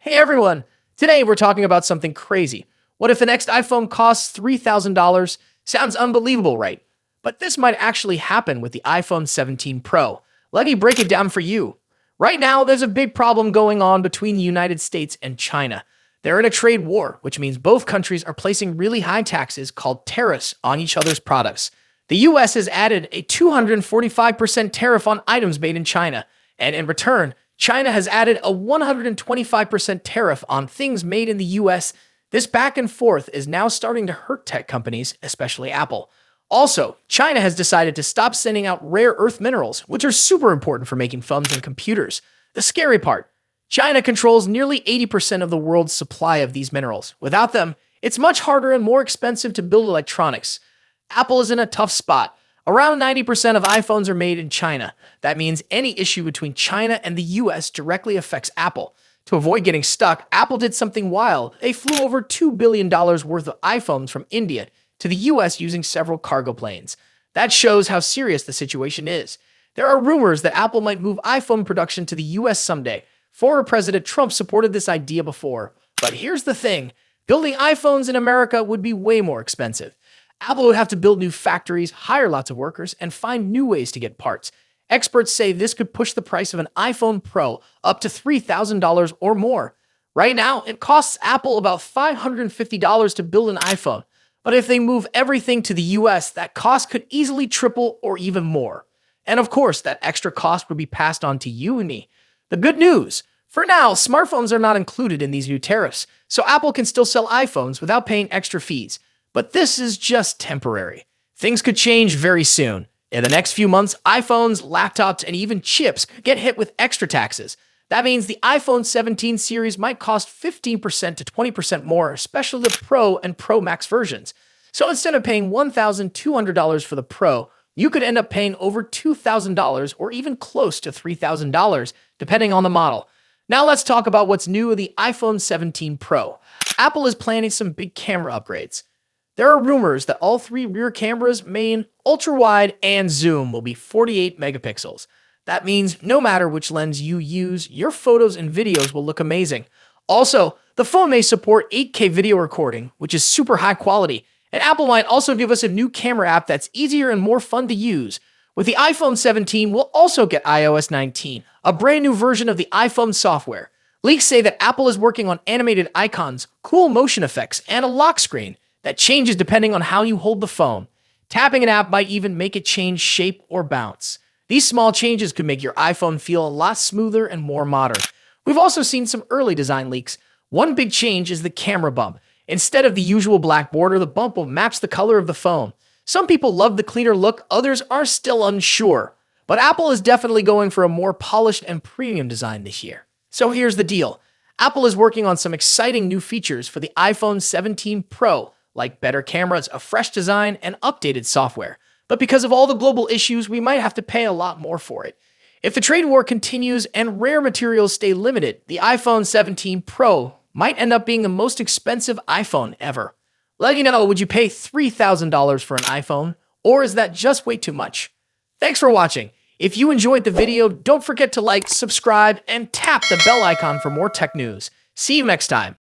Hey everyone! Today we're talking about something crazy. What if the next iPhone costs $3,000? Sounds unbelievable, right? But this might actually happen with the iPhone 17 Pro. Let me break it down for you. Right now, there's a big problem going on between the United States and China. They're in a trade war, which means both countries are placing really high taxes called tariffs on each other's products. The US has added a 245% tariff on items made in China, and in return, China has added a 125% tariff on things made in the US. This back and forth is now starting to hurt tech companies, especially Apple. Also, China has decided to stop sending out rare earth minerals, which are super important for making phones and computers. The scary part, China controls nearly 80% of the world's supply of these minerals. Without them, it's much harder and more expensive to build electronics. Apple is in a tough spot. Around 90% of iPhones are made in China. That means any issue between China and the US directly affects Apple. To avoid getting stuck, Apple did something wild. They flew over $2 billion worth of iPhones from India to the US using several cargo planes. That shows how serious the situation is. There are rumors that Apple might move iPhone production to the US someday. Former President Trump supported this idea before. But here's the thing, building iPhones in America would be way more expensive. Apple would have to build new factories, hire lots of workers, and find new ways to get parts. Experts say this could push the price of an iPhone Pro up to $3,000 or more. Right now, it costs Apple about $550 to build an iPhone. But if they move everything to the US, that cost could easily triple or even more. And of course, that extra cost would be passed on to you and me. The good news, for now, smartphones are not included in these new tariffs, so Apple can still sell iPhones without paying extra fees. But this is just temporary. Things could change very soon. In the next few months, iPhones, laptops, and even chips get hit with extra taxes. That means the iPhone 17 series might cost 15% to 20% more, especially the Pro and Pro Max versions. So instead of paying $1,200 for the Pro, you could end up paying over $2,000 or even close to $3,000, depending on the model. Now let's talk about what's new with the iPhone 17 Pro. Apple is planning some big camera upgrades. There are rumors that all three rear cameras, main, ultra-wide, and zoom, will be 48 megapixels. That means no matter which lens you use, your photos and videos will look amazing. Also, the phone may support 8K video recording, which is super high quality, and Apple might also give us a new camera app that's easier and more fun to use. With the iPhone 17, we'll also get iOS 19, a brand new version of the iPhone software. Leaks say that Apple is working on animated icons, cool motion effects, and a lock screen that changes depending on how you hold the phone. Tapping an app might even make it change shape or bounce. These small changes could make your iPhone feel a lot smoother and more modern. We've also seen some early design leaks. One big change is the camera bump. Instead of the usual black border, the bump will match the color of the phone. Some people love the cleaner look, others are still unsure. But Apple is definitely going for a more polished and premium design this year. So here's the deal. Apple is working on some exciting new features for the iPhone 17 Pro, like better cameras, a fresh design, and updated software. But because of all the global issues, we might have to pay a lot more for it. If the trade war continues and rare materials stay limited, the iPhone 17 Pro might end up being the most expensive iPhone ever. Let me know, would you pay $3,000 for an iPhone, or is that just way too much? Thanks for watching. If you enjoyed the video, don't forget to like, subscribe, and tap the bell icon for more tech news. See you next time.